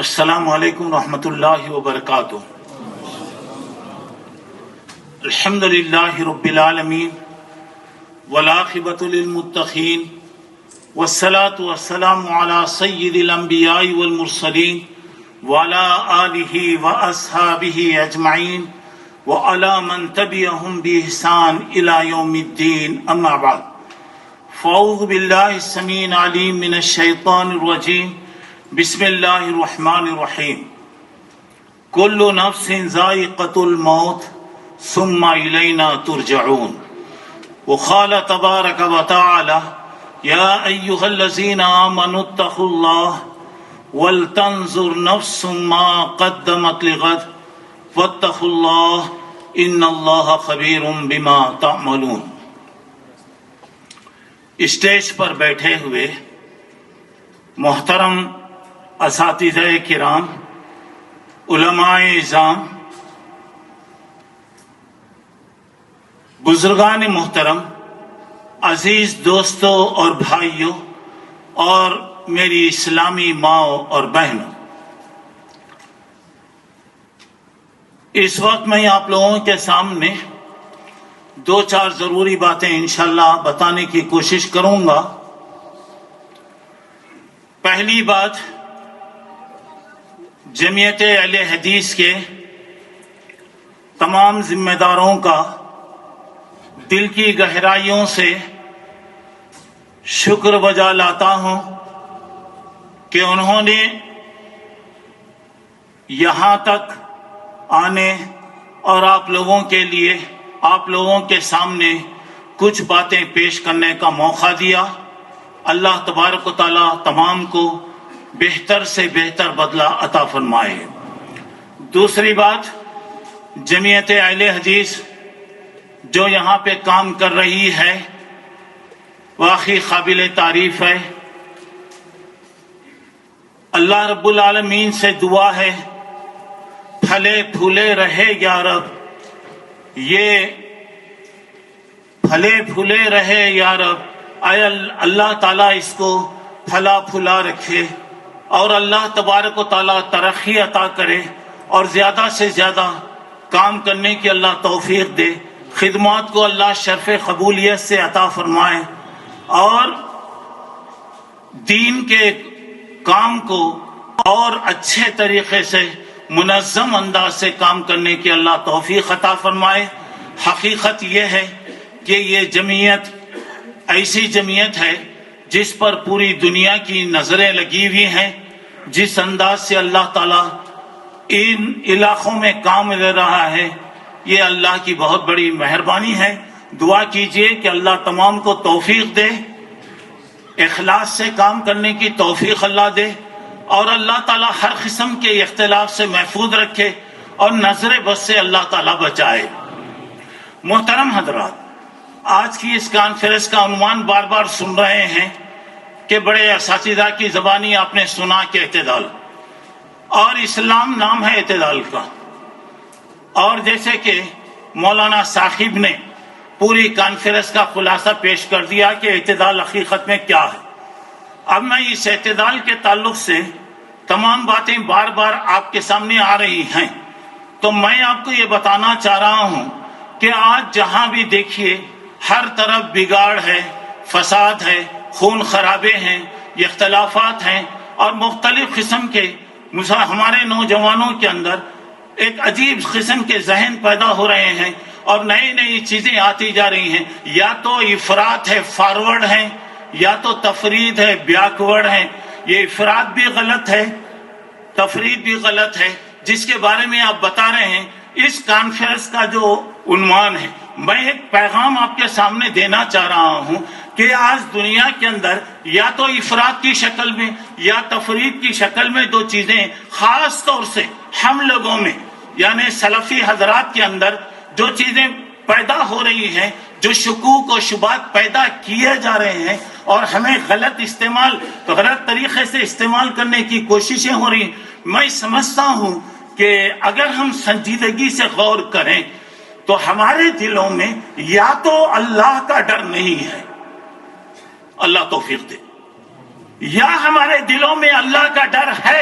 السلام علیکم ورحمۃ اللہ وبرکاتہ۔ الحمد للہ رب العالمین والعاقبۃ للمتقین والصلاة والسلام علی سید الانبیاء والمرسلین وعلی آلہ واصحابہ اجمعین وعلی من تبعہم بإحسان الی یوم الدین، اما بعد فاعوذ باللہ السمیع العلیم من الشیطان الرجیم، بسم اللہ الرحمن الرحیم۔ کل نفس ذائقۃ الموت ثم الینا ترجعون۔ وقال تبارک و تعالی یا ایھا الذین آمنوا اتقوا اللہ ولتنظر نفس ما قدمت لغد واتقوا اللہ ان اللہ خبیر بما تعملون۔ اسٹیج پر بیٹھے ہوئے محترم اساتذہ کرام، علماء اعظام، بزرگان محترم، عزیز دوستوں اور بھائیوں اور میری اسلامی ماؤں اور بہنوں، اس وقت میں آپ لوگوں کے سامنے دو چار ضروری باتیں انشاءاللہ بتانے کی کوشش کروں گا۔ پہلی بات، جمعیت اہل حدیث کے تمام ذمہ داروں کا دل کی گہرائیوں سے شکر بجا لاتا ہوں کہ انہوں نے یہاں تک آنے اور آپ لوگوں کے لیے، آپ لوگوں کے سامنے کچھ باتیں پیش کرنے کا موقع دیا۔ اللہ تبارک و تعالیٰ تمام کو بہتر سے بہتر بدلہ عطا فرمائے۔ دوسری بات، جمعیت اہل حدیث جو یہاں پہ کام کر رہی ہے واقعی قابل تعریف ہے۔ اللہ رب العالمین سے دعا ہے پھلے پھولے رہے یا رب، یہ پھلے پھولے رہے یا رب، اے اللہ تعالیٰ اس کو پھلا پھلا رکھے اور اللہ تبارک و تعالیٰ ترقی عطا کرے اور زیادہ سے زیادہ کام کرنے کی اللہ توفیق دے، خدمات کو اللہ شرف قبولیت سے عطا فرمائے اور دین کے کام کو اور اچھے طریقے سے منظم انداز سے کام کرنے کی اللہ توفیق عطا فرمائے۔ حقیقت یہ ہے کہ یہ جمعیت ایسی جمعیت ہے جس پر پوری دنیا کی نظریں لگی ہوئی ہیں۔ جس انداز سے اللہ تعالیٰ ان علاقوں میں کام لے رہا ہے، یہ اللہ کی بہت بڑی مہربانی ہے۔ دعا کیجئے کہ اللہ تمام کو توفیق دے، اخلاص سے کام کرنے کی توفیق اللہ دے اور اللہ تعالیٰ ہر قسم کے اختلاف سے محفوظ رکھے اور نظر بد سے اللہ تعالیٰ بچائے۔ محترم حضرات، آج کی اس کانفرنس کا عنوان بار بار سن رہے ہیں کہ بڑے اساتذہ کی زبانی آپ نے سنا کہ اعتدال، اور اسلام نام ہے اعتدال کا، اور جیسے کہ مولانا صاحب نے پوری کانفرنس کا خلاصہ پیش کر دیا کہ اعتدال حقیقت میں کیا ہے۔ اب میں اس اعتدال کے تعلق سے تمام باتیں بار بار آپ کے سامنے آ رہی ہیں، تو میں آپ کو یہ بتانا چاہ رہا ہوں کہ آج جہاں بھی دیکھیے ہر طرف بگاڑ ہے، فساد ہے، خون خرابے ہیں، اختلافات ہیں اور مختلف قسم کے ہمارے نوجوانوں کے اندر ایک عجیب قسم کے ذہن پیدا ہو رہے ہیں اور نئی نئی چیزیں آتی جا رہی ہیں۔ یا تو افراط ہے، فارورڈ ہیں، یا تو تفرید ہے، بیکورڈ ہیں۔ یہ افراط بھی غلط ہے، تفرید بھی غلط ہے، جس کے بارے میں آپ بتا رہے ہیں۔ اس کانفرنس کا جو عنوان ہے، میں ایک پیغام آپ کے سامنے دینا چاہ رہا ہوں کہ آج دنیا کے اندر یا تو افراط کی شکل میں یا تفرید کی شکل میں دو چیزیں خاص طور سے ہم لوگوں میں یعنی سلفی حضرات کے اندر جو چیزیں پیدا ہو رہی ہیں، جو شکوک و شبہات پیدا کیے جا رہے ہیں اور ہمیں غلط طریقے سے استعمال کرنے کی کوششیں ہو رہی ہیں، میں سمجھتا ہوں کہ اگر ہم سنجیدگی سے غور کریں تو ہمارے دلوں میں یا تو اللہ کا ڈر نہیں ہے، اللہ توفیق دے، یا ہمارے دلوں میں اللہ کا ڈر ہے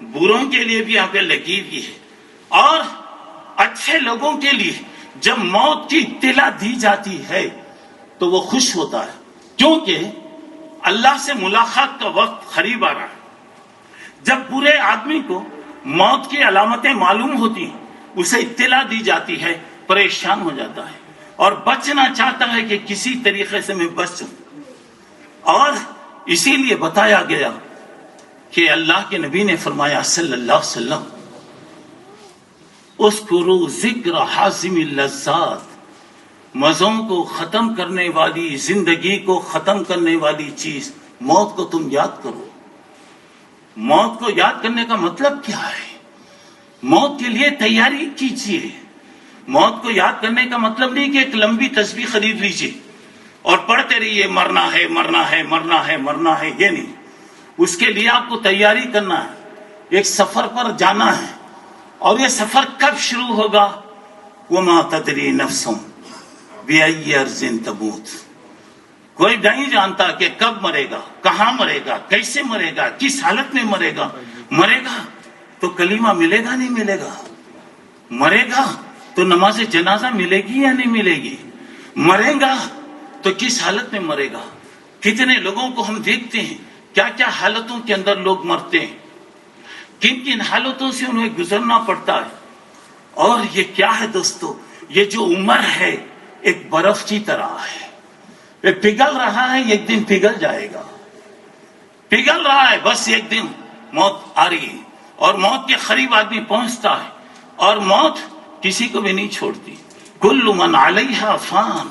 بروں کے لیے بھی یہاں پہ لکیر کی ہے، اور اچھے لوگوں کے لیے جب موت کی اطلاع دی جاتی ہے تو وہ خوش ہوتا ہے، کیونکہ اللہ سے ملاقات کا وقت قریب آ رہا ہے۔ جب برے آدمی کو موت کی علامتیں معلوم ہوتی ہیں، اسے اطلاع دی جاتی ہے، پریشان ہو جاتا ہے اور بچنا چاہتا ہے کہ کسی طریقے سے میں بچ جاؤں۔ اور اسی لیے بتایا گیا کہ اللہ کے نبی نے فرمایا صلی اللہ علیہ وسلم، اذکروا ذکر حازم اللذات، مزوں کو ختم کرنے والی، زندگی کو ختم کرنے والی چیز موت کو تم یاد کرو۔ موت کو یاد کرنے کا مطلب کیا ہے؟ موت کے لیے تیاری کیجیے۔ موت کو یاد کرنے کا مطلب نہیں کہ ایک لمبی تسبیح خرید لیجیے اور پڑھتے رہیے مرنا ہے مرنا ہے مرنا ہے مرنا ہے، یہ نہیں۔ اس کے لیے آپ کو تیاری کرنا ہے، ایک سفر پر جانا ہے، اور یہ سفر کب شروع ہوگا؟ وَمَا تَدْرِي نَفْسٌ بِأَيِّ أَرْضٍ تَمُوتُ، کوئی نہیں جانتا کہ کب مرے گا، کہاں مرے گا، کیسے مرے گا، کس حالت میں مرے گا۔ مرے گا تو کلمہ ملے گا نہیں ملے گا؟ مرے گا تو نماز جنازہ ملے گی یا نہیں ملے گی؟ مرے گا تو کس حالت میں مرے گا؟ کتنے لوگوں کو ہم دیکھتے ہیں کیا کیا حالتوں کے اندر لوگ مرتے ہیں، کن کن حالتوں سے انہیں گزرنا پڑتا ہے۔ اور یہ کیا ہے دوستو؟ یہ جو عمر ہے ایک برف کی طرح ہے، یہ پگھل رہا ہے، ایک دن پگھل جائے گا، پگھل رہا ہے، بس ایک دن موت آ رہی ہے، اور موت کے قریب آدمی پہنچتا ہے، اور موت کسی کو بھی نہیں چھوڑتی۔ کل من علیہا فان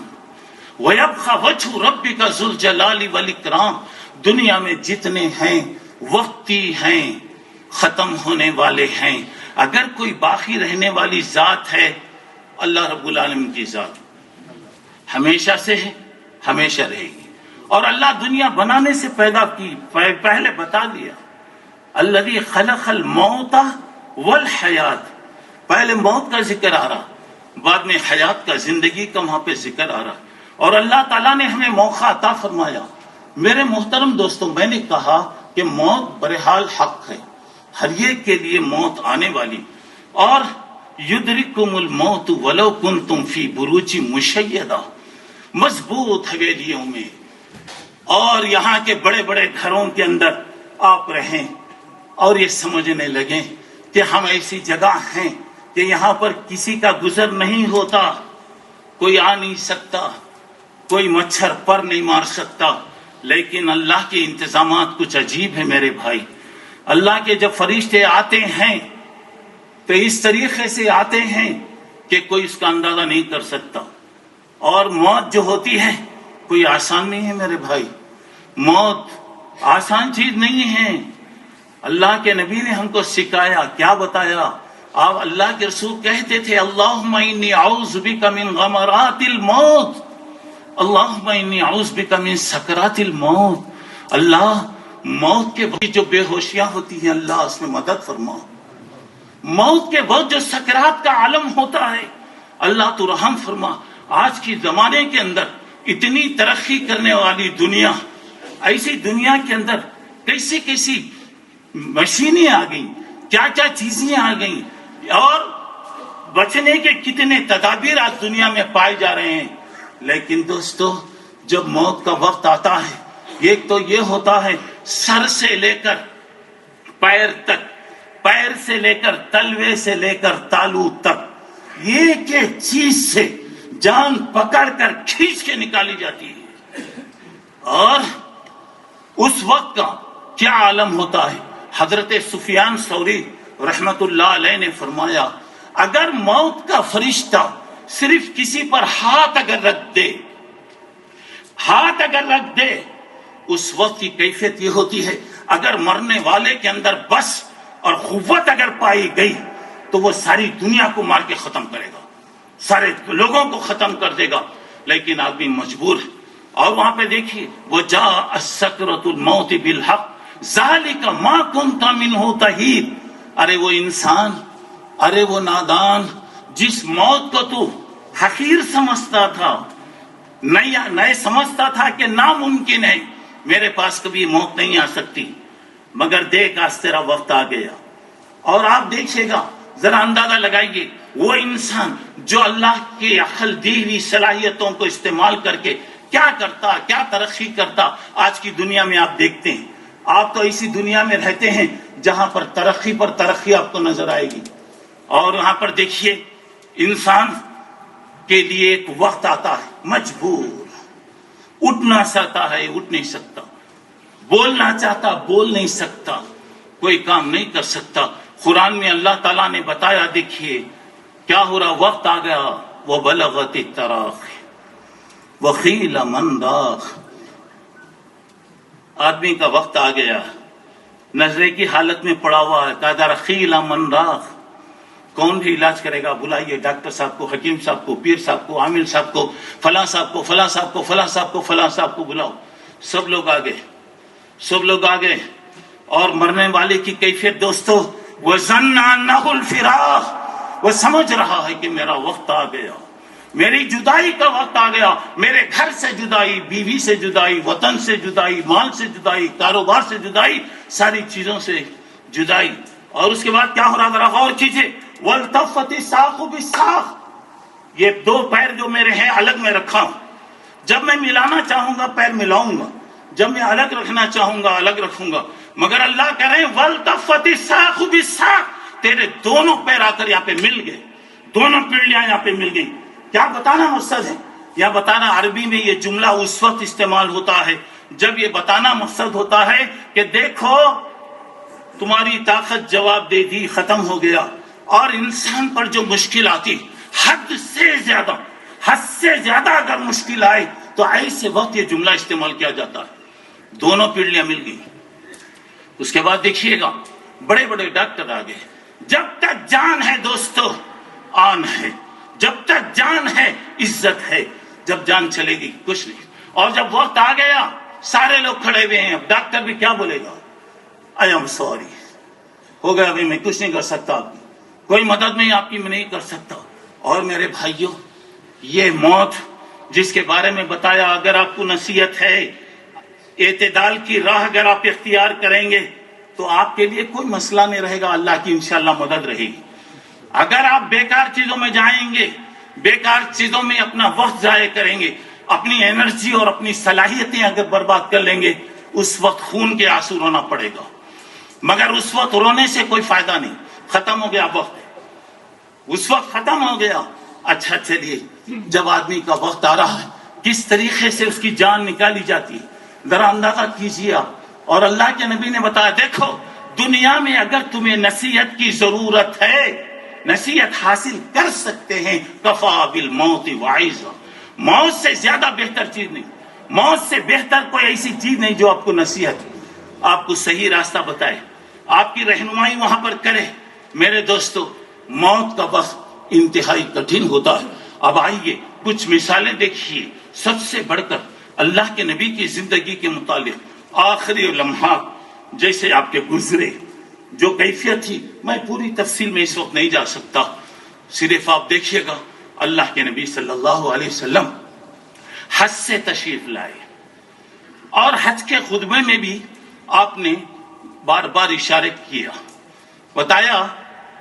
وَيَبْقَى وَجْهُ رَبِّكَ ذُو الْجَلَالِ وَالْإِكْرَامِ، دنیا میں جتنے ہیں وقتی ہیں، ختم ہونے والے ہیں۔ اگر کوئی باقی رہنے والی ذات ہے، اللہ رب العالمین کی ذات ہمیشہ سے ہے، ہمیشہ رہے گی۔ اور اللہ دنیا بنانے سے پیدا کی، پہلے بتا دیا الذی خلق الموت والحیات، پہلے موت کا ذکر آ رہا، بعد میں حیات کا، زندگی کا وہاں پہ ذکر آ رہا، اور اللہ تعالیٰ نے ہمیں موقع عطا فرمایا۔ میرے محترم دوستوں، میں نے کہا کہ موت بہرحال حق ہے، ہر ایک کے لیے موت آنے والی، اور یدرککم الموت ولو کنتم فی بروج مشیدہ، مضبوط حویلیوں میں اور یہاں کے بڑے بڑے گھروں کے اندر آپ رہیں اور یہ سمجھنے لگیں کہ ہم ایسی جگہ ہیں کہ یہاں پر کسی کا گزر نہیں ہوتا، کوئی آ نہیں سکتا، کوئی مچھر پر نہیں مار سکتا۔ لیکن اللہ کے انتظامات کچھ عجیب ہیں میرے بھائی۔ اللہ کے جب فرشتے آتے ہیں تو اس طریقے سے آتے ہیں کہ کوئی اس کا اندازہ نہیں کر سکتا۔ اور موت جو ہوتی ہے کوئی آسان نہیں ہے میرے بھائی، موت آسان چیز نہیں ہے۔ اللہ کے نبی نے ہم کو سکھایا، کیا بتایا؟ آپ اللہ کے رسول کہتے تھے اللہم انی اعوذ بک من غمرات الموت، اللہم انی اعوذ بک من سکرات الموت، اللہ موت کے وقت جو بے ہوشیاں ہوتی ہیں اللہ اس میں مدد فرما، موت کے وقت جو سکرات کا عالم ہوتا ہے اللہ تو رحم فرما۔ آج کی زمانے کے اندر اتنی ترقی کرنے والی دنیا، ایسی دنیا کے اندر کیسی کیسی مشینیں آ گئیں، کیا کیا چیزیں آ گئیں، اور بچنے کے کتنے تدابیر آج دنیا میں پائے جا رہے ہیں۔ لیکن دوستو جب موت کا وقت آتا ہے، ایک تو یہ ہوتا ہے سر سے لے کر پیر تک، پیر سے لے کر تلوے سے لے کر تالو تک، ایک ایک چیز سے جان پکڑ کر کھینچ کے نکالی جاتی ہے۔ اور اس وقت کا کیا عالم ہوتا ہے؟ حضرت سفیان ثوری رحمت اللہ علیہ نے فرمایا اگر موت کا فرشتہ صرف کسی پر ہاتھ اگر رکھ دے، ہاتھ اگر رکھ دے، اس وقت کی کیفیت یہ ہوتی ہے اگر مرنے والے کے اندر بس اور قوت اگر پائی گئی تو وہ ساری دنیا کو مار کے ختم کرے گا، سارے لوگوں کو ختم کر دے گا۔ لیکن آدمی مجبور ہے۔ اور وہاں پہ دیکھیے وَجَاءَ سَكْرَةُ الْمَوْتِ بِالْحَقِّ ذَلِكَ مَا كُنْتَ مِنْهُ تَحِيدُ، ارے وہ انسان، ارے وہ نادان جس موت کو تو حقیر سمجھتا تھا، نہیں سمجھتا تھا کہ ناممکن ہے، میرے پاس کبھی موت نہیں آ سکتی، مگر دیکھ آج تیرا وقت آ گیا، اور آپ دیکھیے گا، ذرا اندازہ لگائیے، وہ انسان جو اللہ کی عقل دی ہوئی صلاحیتوں کو استعمال کر کے کیا کرتا، کیا ترقی کرتا، آج کی دنیا میں آپ دیکھتے ہیں۔ آپ تو ایسی دنیا میں رہتے ہیں جہاں پر ترقی آپ کو نظر آئے گی، اور وہاں پر دیکھیے انسان کے لیے ایک وقت آتا ہے مجبور، اٹھنا چاہتا ہے اٹھ نہیں سکتا، بولنا چاہتا بول نہیں سکتا، کوئی کام نہیں کر سکتا۔ قرآن میں اللہ تعالیٰ نے بتایا، دیکھیے کیا ہو رہا، وقت آ گیا، وَبَلَغَتِ التَّرَاقِ وَقِيلَ مَنْ رَاقٍ، آدمی کا وقت آ گیا، نظرے کی حالت میں پڑا ہوا ہے، کہا قِيلَ مَنْ رَاقٍ، کون بھی علاج کرے گا؟ بلائیے ڈاکٹر صاحب کو، حکیم صاحب کو، پیر صاحب کو، عامل صاحب کو، فلاں صاحب کو، فلاں صاحب کو، فلاں صاحب کو، فلاں صاحب کو بلاؤ۔ سب لوگ آ گئے، سب لوگ آ گئے، اور مرنے والے کی کیفیت دوستو، وَظَنَّ أَنَّهُ الْفِرَاقُ، وہ سمجھ رہا ہے کہ میرا وقت آ گیا، میری جدائی کا وقت آ گیا، میرے گھر سے جدائی، بیوی سے جدائی، وطن سے جدائی، مال سے جدائی، کاروبار سے جدائی، ساری چیزوں سے جدائی۔ اور اس کے بعد کیا ہو رہا، ذرا غور کیجیے، وَالْتَفَّتِ السَّاقُ بِالسَّاقِ، یہ دو پیر جو میرے ہیں الگ میں رکھا ہوں، جب میں ملانا چاہوں گا پیر ملاؤں گا، جب میں الگ رکھنا چاہوں گا الگ رکھوں گا، مگر اللہ کہہ رہے ہیں وَالْتَفَّتِ السَّاقُ بِالسَّاقِ، تیرے دونوں پیر آ کر یہاں پہ مل گئے، دونوں پیڑیاں یہاں پہ مل گئی۔ کیا بتانا مقصد ہے؟ یا بتانا، عربی میں یہ جملہ اس وقت استعمال ہوتا ہے جب یہ بتانا مقصد ہوتا ہے کہ دیکھو تمہاری طاقت جواب دے دی، ختم ہو گیا، اور انسان پر جو مشکل آتی، حد سے زیادہ اگر مشکل آئے تو ایسے وقت یہ جملہ استعمال کیا جاتا ہے، دونوں پیڑیاں مل گئی۔ اس کے بعد دیکھیے گا بڑے بڑے ڈاکٹر آ گئے، جب تک جان ہے دوستو آن ہے، جب تک جان ہے عزت ہے، جب جان چلے گی کچھ نہیں۔ اور جب وقت آ گیا سارے لوگ کھڑے ہوئے ہیں، اب ڈاکٹر بھی کیا بولے گا، آئی ایم سوری، ہو گیا ابھی میں کچھ نہیں کر سکتا، آپ کی کوئی مدد میں آپ کی میں نہیں کر سکتا۔ اور میرے بھائیوں، یہ موت جس کے بارے میں بتایا، اگر آپ کو نصیحت ہے، اعتدال کی راہ اگر آپ اختیار کریں گے تو آپ کے لیے کوئی مسئلہ نہیں رہے گا، اللہ کی انشاءاللہ مدد رہے گی۔ اگر آپ بیکار چیزوں میں جائیں گے، بیکار چیزوں میں اپنا وقت ضائع کریں گے، اپنی انرجی اور اپنی صلاحیتیں اگر برباد کر لیں گے، اس وقت خون کے آنسو رونا پڑے گا، مگر اس وقت رونے سے کوئی فائدہ نہیں، ختم ہو گیا وقت، اس وقت ختم ہو گیا۔ اچھا چلیے، جب آدمی کا وقت آ رہا ہے کس طریقے سے اس کی جان نکالی جاتی ہے، ذرا اندازہ کیجیے آپ۔ اور اللہ کے نبی نے بتایا، دیکھو دنیا میں اگر تمہیں نصیحت کی ضرورت ہے، نصیحت حاصل کر سکتے ہیں، کفا بالموت وعظا، موت سے زیادہ بہتر چیز نہیں، موت سے بہتر کوئی ایسی چیز نہیں جو آپ کو نصیحت، آپ کو صحیح راستہ بتائے، آپ کی رہنمائی وہاں پر کرے۔ میرے دوستو، موت کا وقت انتہائی کٹھن ہوتا ہے۔ اب آئیے کچھ مثالیں دیکھیے، سب سے بڑھ کر اللہ کے نبی کی زندگی کے متعلق آخری لمحات جیسے آپ کے گزرے، جو کیفیت تھی، میں پوری تفصیل میں اس وقت نہیں جا سکتا، صرف آپ دیکھیے گا اللہ کے نبی صلی اللہ علیہ وسلم حج سے تشریف لائے، اور حج کے خطبے میں بھی آپ نے بار بار اشارے کیا، بتایا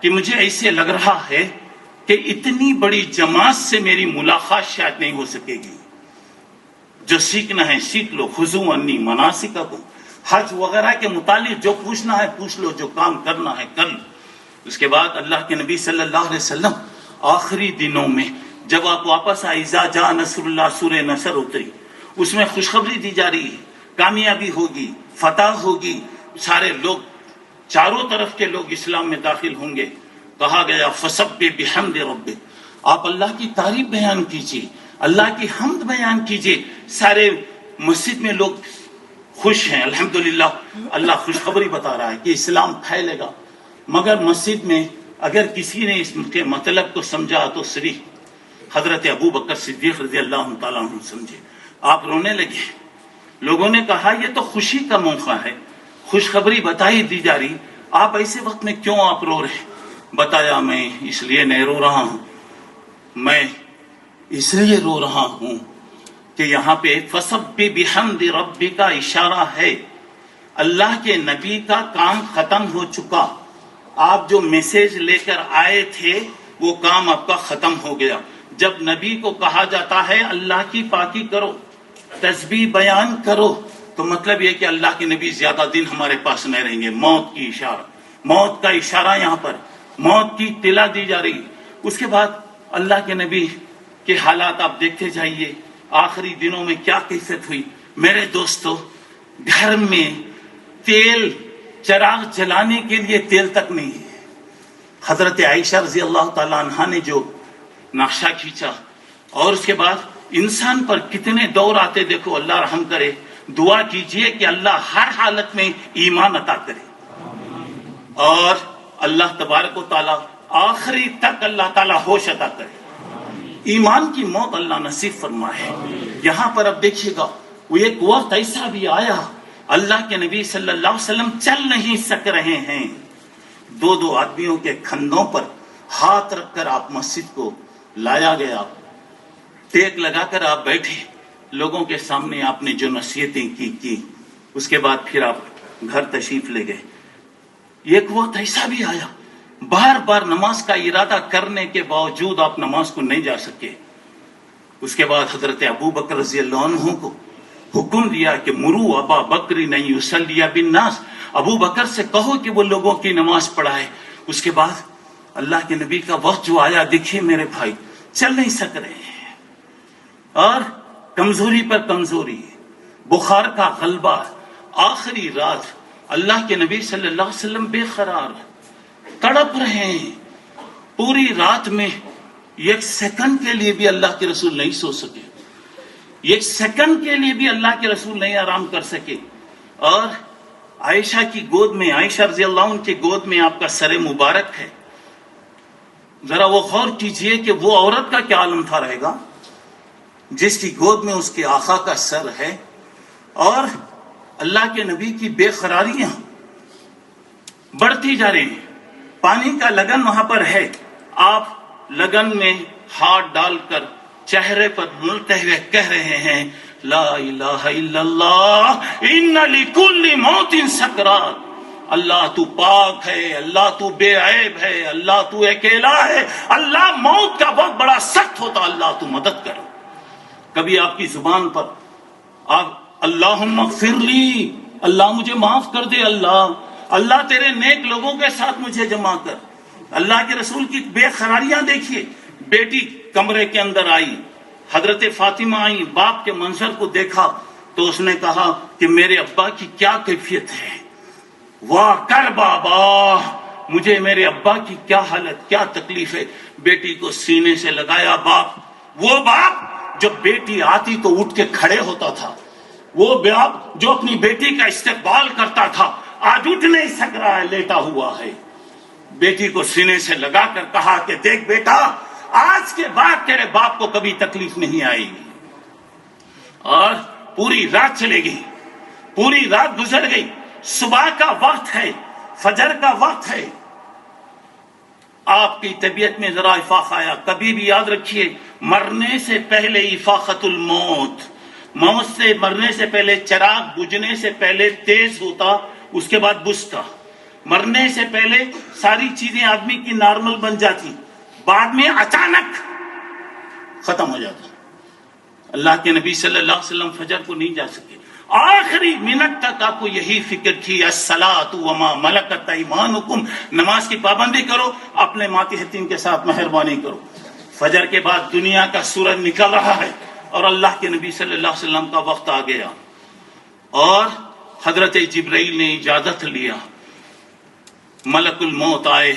کہ مجھے ایسے لگ رہا ہے کہ اتنی بڑی جماعت سے میری ملاقات شاید نہیں ہو سکے گی، جو سیکھنا ہے سیکھ لو، خذوا عنی مناسککم، حج وغیرہ کے متعلق جو پوچھنا ہے پوچھ لو، جو کام کرنا ہے کر لو۔ اس کے بعد اللہ کے نبی صلی اللہ علیہ وسلم آخری دنوں میں جب آپ واپس آئے، اذا جاء نصر اللہ، سورہ نصر اتری، اس میں خوشخبری دی جا رہی ہے، کامیابی ہوگی، فتح ہوگی، سارے لوگ، چاروں طرف کے لوگ اسلام میں داخل ہوں گے۔ کہا گیا فسبح بحمد ربک، آپ اللہ کی تعریف بیان کیجیے، اللہ کی حمد بیان کیجیے۔ سارے مسجد میں لوگ خوش ہیں، الحمدللہ، اللہ خوشخبری بتا رہا ہے کہ اسلام پھیلے گا، مگر مسجد میں اگر کسی نے اس کے مطلب کو سمجھا تو صرف حضرت ابو بکر صدیق رضی اللہ تعالیٰ عنہ سمجھے۔ آپ رونے لگے، لوگوں نے کہا یہ تو خوشی کا موقع ہے، خوشخبری بتائی دی جا رہی، آپ ایسے وقت میں کیوں آپ رو رہے؟ بتایا میں اس لیے نہیں رو رہا ہوں، میں اس لیے رو رہا ہوں کہ یہاں پہ فسبح بحمد ربک کا اشارہ ہے، اللہ کے نبی کا کام ختم ہو چکا، آپ جو میسج لے کر آئے تھے وہ کام آپ کا ختم ہو گیا. جب نبی کو کہا جاتا ہے اللہ کی پاکی کرو، تسبیح بیان کرو، تو مطلب یہ کہ اللہ کے نبی زیادہ دن ہمارے پاس نہیں رہیں گے. موت کی اشارہ، موت کا اشارہ، یہاں پر موت کی اطلاع دی جا رہی. اس کے بعد اللہ کے نبی کے حالات آپ دیکھتے جائیے، آخری دنوں میں کیا کیفیت ہوئی. میرے دوستو، گھر میں تیل، چراغ جلانے کے لیے تیل تک نہیں ہے. حضرت عائشہ رضی اللہ تعالی عنہا نے جو نقشہ کھینچا، اور اس کے بعد انسان پر کتنے دور آتے دیکھو. اللہ رحم کرے، دعا کیجئے کہ اللہ ہر حالت میں ایمان عطا کرے، اور اللہ تبارک و تعالی آخری تک اللہ تعالی ہوش عطا کرے، ایمان کی موت اللہ نصیب فرمائے. یہاں پر اب دیکھیے گا، وہ ایک وقت ایسا بھی آیا اللہ کے نبی صلی اللہ علیہ وسلم چل نہیں سک رہے ہیں. دو آدمیوں کے کندھوں پر ہاتھ رکھ کر آپ مسجد کو لایا گیا، ٹیک لگا کر آپ بیٹھے، لوگوں کے سامنے آپ نے جو نصیحتیں کی، اس کے بعد پھر آپ گھر تشریف لے گئے. ایک وقت ایسا بھی آیا بار بار نماز کا ارادہ کرنے کے باوجود آپ نماز کو نہیں جا سکے. اس کے بعد حضرت ابو بکر رضی اللہ عنہ کو حکم دیا کہ مرو ابا بکری نہیں یصلی بالناس، ابو بکر سے کہو کہ وہ لوگوں کی نماز پڑھائے. اس کے بعد اللہ کے نبی کا وقت جو آیا، دیکھیے میرے بھائی چل نہیں سک رہے ہیں، اور کمزوری پر کمزوری، بخار کا غلبہ. آخری رات اللہ کے نبی صلی اللہ علیہ وسلم بے قرار تڑپ رہے ہیں. پوری رات میں ایک سیکنڈ کے لیے بھی اللہ کے رسول نہیں سو سکے، ایک سیکنڈ کے لیے بھی اللہ کے رسول نہیں آرام کر سکے. اور عائشہ کی گود میں، عائشہ رضی اللہ عنہ کی گود میں آپ کا سر مبارک ہے. ذرا وہ غور کیجئے کہ وہ عورت کا کیا عالم تھا رہے گا جس کی گود میں اس کے آقا کا سر ہے، اور اللہ کے نبی کی بے قراریاں بڑھتی جا رہی ہیں. پانی کا لگن وہاں پر ہے، آپ لگن میں ہاتھ ڈال کر چہرے پر ملتے ہوئے کہہ رہے ہیں لا الہ الا اللہ ان لکل موت سکرات. اللہ تو پاک ہے، اللہ تو بے عیب ہے، اللہ تو اکیلا ہے، اللہ موت کا وقت بڑا سخت ہوتا، اللہ تو مدد کر. کبھی آپ کی زبان پر آپ اللہم اغفر لی، اللہ مجھے معاف کر دے، اللہ تیرے نیک لوگوں کے ساتھ مجھے جمع کر. اللہ کے رسول کی بے قراریاں دیکھیے. بیٹی کمرے کے اندر آئی، حضرت فاطمہ آئی، باپ کے منظر کو دیکھا تو اس نے کہا کہ میرے ابا کی کیا کیفیت ہے، واہ کر بابا، مجھے میرے ابا کی کیا حالت، کیا تکلیف ہے. بیٹی کو سینے سے لگایا. وہ باپ جب بیٹی آتی تو اٹھ کے کھڑے ہوتا تھا، وہ باپ جو اپنی بیٹی کا استقبال کرتا تھا آج اٹھ نہیں سک رہا ہے، لیٹا ہوا ہے. بیٹی کو سینے سے لگا کر کہا کہ دیکھ بیٹا، آج کے بعد تیرے باپ کو کبھی تکلیف نہیں آئے گی. اور پوری رات چلے گئی، پوری رات گزر گئی. صبح کا وقت ہے، فجر کا وقت ہے. آپ کی طبیعت میں ذرا افاق آیا. کبھی بھی یاد رکھیے، مرنے سے پہلے افاقت الموت، موت سے مرنے سے پہلے چراغ بجھنے سے پہلے تیز ہوتا، اس کے بعد بجھتا. مرنے سے پہلے ساری چیزیں آدمی کی نارمل بن جاتی، بعد میں اچانک ختم ہو جاتا. اللہ کے نبی صلی اللہ علیہ وسلم فجر کو نہیں جا سکے. آخری منٹ تک آپ کو یہی فکر تھی الصلاۃ وما ملکت ایمانکم، نماز کی پابندی کرو، اپنے ماتحتین کے ساتھ مہربانی کرو. فجر کے بعد دنیا کا سورج نکل رہا ہے اور اللہ کے نبی صلی اللہ علیہ وسلم کا وقت آ گیا، اور حضرت جبرائیل نے اجازت لیا. ملک الموت آئے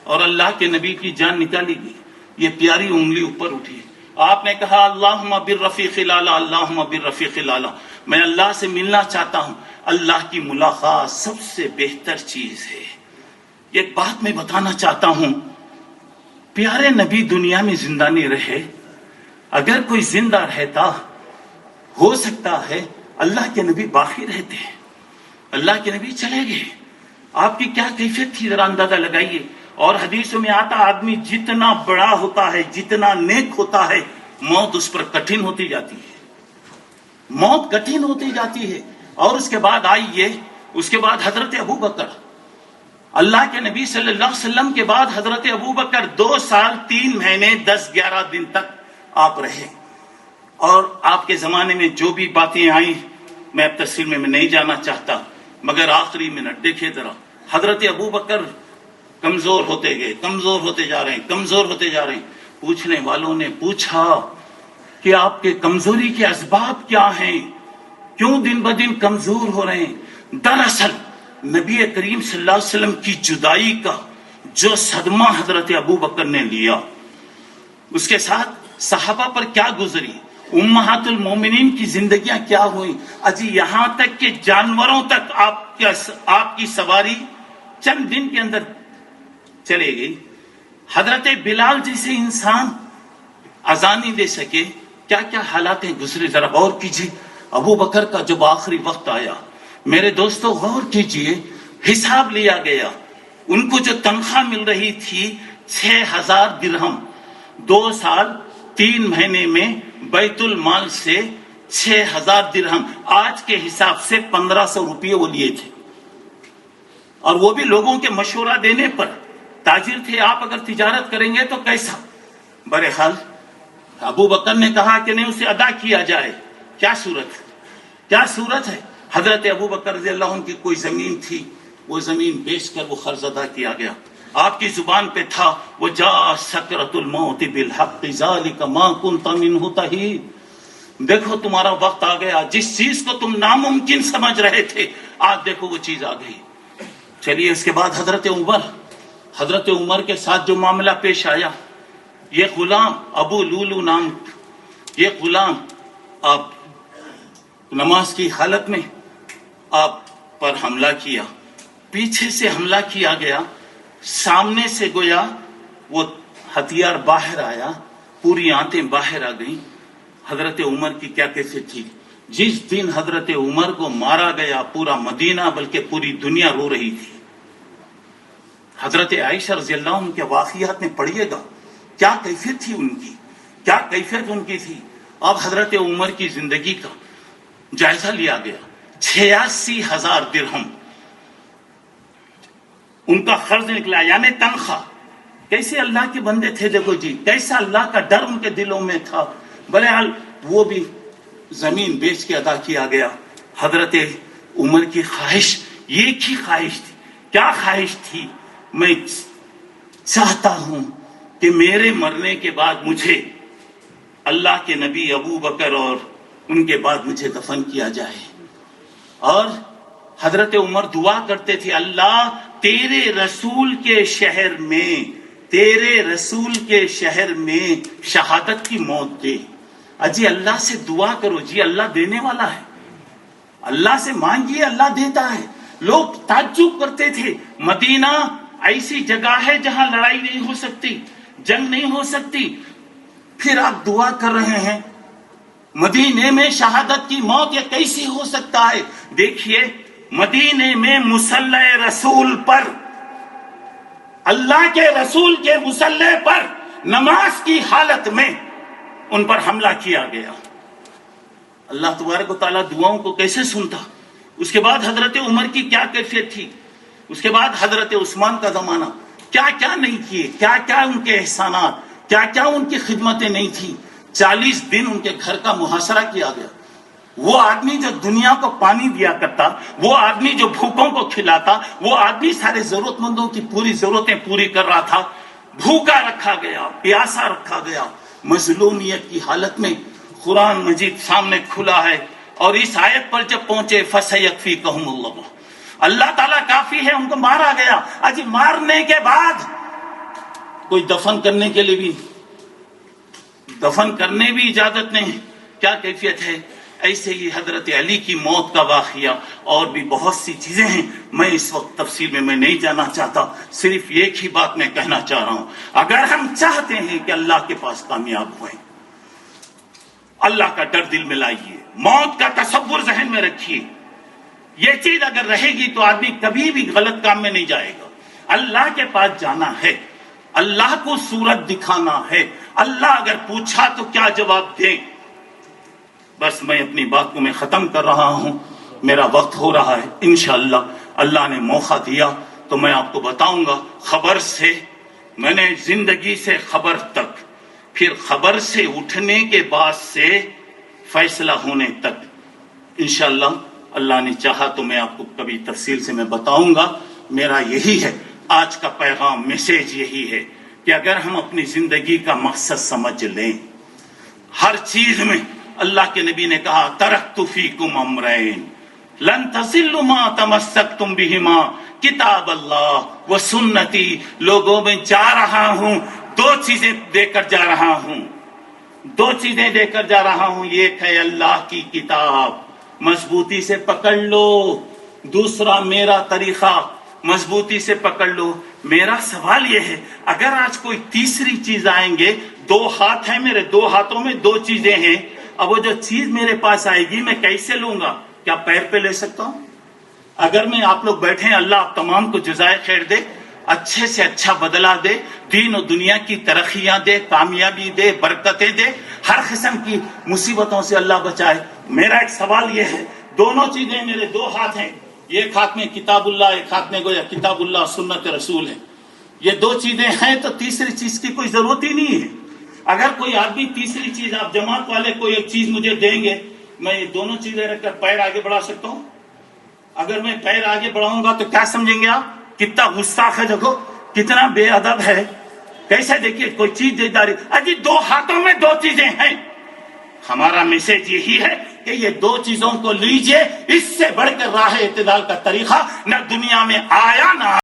اور اللہ کے نبی کی جان نکالی گئی. یہ پیاری انگلی اوپر اٹھی، آپ نے کہا اللہم بالرفیق الاعلی، اللہم بالرفیق الاعلی، میں اللہ سے ملنا چاہتا ہوں. اللہ کی ملاقات سب سے بہتر چیز ہے. ایک بات میں بتانا چاہتا ہوں، پیارے نبی دنیا میں زندہ نہیں رہے. اگر کوئی زندہ رہتا، ہو سکتا ہے اللہ کے نبی باقی رہتے ہیں. اللہ کے نبی چلے گئے. آپ کی کیا کیفیت تھی ذرا اندازہ لگائیے. اور حدیثوں میں آتا آدمی جتنا بڑا ہوتا ہے، جتنا نیک ہوتا ہے، موت اس پر کٹھن ہوتی جاتی ہے، موت کٹھن ہوتی جاتی ہے. اور اس کے بعد آئیے، اس کے بعد حضرت ابو بکر، اللہ کے نبی صلی اللہ علیہ وسلم کے بعد حضرت ابو بکر 2 سال 3 مہینے 10-11 دن تک آپ رہے، اور آپ کے زمانے میں جو بھی باتیں آئیں میں اب تفصیل میں نہیں جانا چاہتا، مگر آخری منٹ دیکھیے ذرا، حضرت ابو بکر کمزور ہوتے گئے، کمزور ہوتے جا رہے ہیں، کمزور ہوتے جا رہے ہیں۔ پوچھنے والوں نے پوچھا کہ آپ کے کمزوری کے اسباب کیا ہیں، کیوں دن بدن کمزور ہو رہے ہیں؟ دراصل نبی کریم صلی اللہ علیہ وسلم کی جدائی کا جو صدمہ حضرت ابو بکر نے لیا، اس کے ساتھ صحابہ پر کیا گزری، امہات المومنین کی زندگیاں کیا ہوئی، اجی یہاں تک کہ جانوروں تک آپ کی سواری چند دن کے اندر چلے گئی۔ حضرت بلال جیسے انسان اذان نہیں دے سکے، کیا کیا حالاتیں گزرے، ذرا غور کیجیے۔ ابو بکر کا جب آخری وقت آیا، میرے دوستو غور کیجیے، حساب لیا گیا، ان کو جو تنخواہ مل رہی تھی 6000 درہم، 2 سال 3 مہینے میں بیت المال سے 6000 درہم، آج کے حساب سے 1500 روپے وہ لیے تھے، اور وہ بھی لوگوں کے مشورہ دینے پر۔ تاجر تھے، آپ اگر تجارت کریں گے تو کیسا؟ بہرحال ابو بکر نے کہا کہ نہیں، اسے ادا کیا جائے۔ کیا صورت ہے، کیا صورت ہے؟ حضرت ابو بکر رضی اللہ عنہ کی کوئی زمین تھی، وہ زمین بیچ کر وہ قرض ادا کیا گیا۔ آپ کی زبان پہ تھا وَجَاءَ سَكْرَةُ الْمَوْتِ بِالْحَقِّ ذَلِكَ مَا كُنْتَ مِنْهُ تَحِيدُ۔ دیکھو تمہارا وقت آ گیا، جس چیز کو تم ناممکن سمجھ رہے تھے، آج دیکھو وہ چیز آ گئی۔ چلیے اس کے بعد حضرت عمر کے ساتھ جو معاملہ پیش آیا، یہ غلام ابو لولو نام، یہ غلام آپ نماز کی حالت میں آپ پر حملہ کیا، پیچھے سے حملہ کیا گیا، سامنے سے گویا وہ ہتھیار باہر آیا، پوری آنتیں باہر آ گئیں۔ حضرت عمر کی کیا کیفیت تھی؟ جس دن حضرت عمر کو مارا گیا، پورا مدینہ بلکہ پوری دنیا رو رہی تھی۔ حضرت عائشہ رضی اللہ عنہ کے واقعات میں پڑھیے گا، کیا کیفیت تھی ان کی، کیا کیفیت ان کی تھی۔ اب حضرت عمر کی زندگی کا جائزہ لیا گیا، 86,000 درہم ان کا قرض نکلا، یعنی تنخواہ۔ کیسے اللہ کے بندے تھے، دیکھو جی، کیسا اللہ کا ڈر ان کے دلوں میں تھا۔ بہرحال وہ بھی زمین بیچ کے ادا کیا گیا۔ حضرت عمر کی خواہش ایک ہی خواہش تھی، کیا خواہش تھی؟ میں چاہتا ہوں کہ میرے مرنے کے بعد مجھے اللہ کے نبی ابو بکر اور ان کے بعد مجھے دفن کیا جائے۔ اور حضرت عمر دعا کرتے تھے، اللہ تیرے رسول کے شہر میں، تیرے رسول کے شہر میں شہادت کی موت دے۔ اجی اللہ سے دعا کرو جی، اللہ دینے والا ہے، اللہ سے مانگیے، اللہ دیتا ہے۔ لوگ تعجب کرتے تھے، مدینہ ایسی جگہ ہے جہاں لڑائی نہیں ہو سکتی، جنگ نہیں ہو سکتی، پھر آپ دعا کر رہے ہیں مدینے میں شہادت کی موت، یہ کیسی ہو سکتا ہے؟ دیکھیے مدینے میں مصلی رسول پر، اللہ کے رسول کے مصلی پر نماز کی حالت میں ان پر حملہ کیا گیا۔ اللہ تبارک و تعالیٰ دعاؤں کو کیسے سنتا۔ اس کے بعد حضرت عمر کی کیا کیفیت تھی، اس کے بعد حضرت عثمان کا زمانہ، کیا کیا نہیں کیے، کیا کیا ان کے احسانات، کیا کیا ان کی خدمتیں نہیں تھیں۔ 40 دن ان کے گھر کا محاصرہ کیا گیا۔ وہ آدمی جو دنیا کو پانی دیا کرتا، وہ آدمی جو بھوکوں کو کھلاتا، وہ آدمی سارے ضرورت مندوں کی پوری ضرورتیں پوری کر رہا تھا، بھوکا رکھا گیا، پیاسا رکھا گیا، مظلومیت کی حالت میں۔ قرآن مجید سامنے کھلا ہے، اور اس آیت پر جب پہنچے فَسَيَكْفِيكَهُمُ اللَّهُ، اللہ تعالیٰ کافی ہے، ان کو مارا گیا۔ اجی مارنے کے بعد کوئی دفن کرنے کے لیے بھی، دفن کرنے بھی اجازت نہیں، کیا کیفیت ہے۔ ایسے ہی حضرت علی کی موت کا واقعہ، اور بھی بہت سی چیزیں ہیں، میں اس وقت تفصیل میں نہیں جانا چاہتا، صرف ایک ہی بات میں کہنا چاہ رہا ہوں، اگر ہم چاہتے ہیں کہ اللہ کے پاس کامیاب ہوئیں، اللہ کا ڈر دل میں لائیے، موت کا تصور ذہن میں رکھیے۔ یہ چیز اگر رہے گی تو آدمی کبھی بھی غلط کام میں نہیں جائے گا۔ اللہ کے پاس جانا ہے، اللہ کو صورت دکھانا ہے، اللہ اگر پوچھا تو کیا جواب دیں۔ بس میں اپنی بات کو میں ختم کر رہا ہوں، میرا وقت ہو رہا ہے۔ انشاءاللہ اللہ نے موقع دیا تو میں آپ کو بتاؤں گا خبر سے، میں نے زندگی سے خبر تک، پھر خبر سے اٹھنے کے بعد سے فیصلہ ہونے تک، انشاءاللہ اللہ نے چاہا تو میں آپ کو کبھی تفصیل سے میں بتاؤں گا۔ میرا یہی ہے آج کا پیغام، میسیج یہی ہے کہ اگر ہم اپنی زندگی کا مقصد سمجھ لیں، ہر چیز میں اللہ کے نبی نے کہا ترکت فیکم امرین لن تضلوا ما تمسکتم بہما کتاب اللہ و سنتی، لوگوں میں جا رہا ہوں، دو چیزیں دے کر جا رہا ہوں، دو چیزیں دے کر جا رہا ہوں، ایک ہے اللہ کی کتاب، مضبوطی سے پکڑ لو، دوسرا میرا طریقہ، مضبوطی سے پکڑ لو۔ میرا سوال یہ ہے اگر آج کوئی تیسری چیز آئیں گے، دو ہاتھ ہیں میرے، دو ہاتھوں میں دو چیزیں ہیں، اب وہ جو چیز میرے پاس آئے گی میں کیسے لوں گا؟ کیا پیر پہ لے سکتا ہوں؟ اگر میں آپ لوگ بیٹھے ہیں، اللہ آپ تمام کو جزائے خیر دے، اچھے سے اچھا بدلہ دے، دین و دنیا کی ترقیاں دے، کامیابی دے، برکتیں دے، ہر قسم کی مصیبتوں سے اللہ بچائے۔ میرا ایک سوال یہ ہے، دونوں چیزیں میرے دو ہاتھ ہیں، ایک ہاتھ میں کتاب اللہ، ایک ہاتھ میں گویا کتاب اللہ سنت رسول ہے، یہ دو چیزیں ہیں تو تیسری چیز کی کوئی ضرورت ہی نہیں ہے۔ اگر کوئی آدمی تیسری چیز، آپ جماعت والے کوئی ایک چیز مجھے دیں گے، میں یہ دونوں چیزیں رکھ کر پیر آگے بڑھا سکتا ہوں؟ اگر میں پیر آگے بڑھاؤں گا تو کیا سمجھیں گے آپ؟ کتنا گستاخ ہے، دیکھو کتنا بے ادب ہے، کیسے دیکھیے کوئی چیز دے داری، اجی دو ہاتھوں میں دو چیزیں ہیں۔ ہمارا میسج یہی ہے کہ یہ دو چیزوں کو لیجئے، اس سے بڑھ کر راہ اعتدال کا طریقہ نہ دنیا میں آیا نہ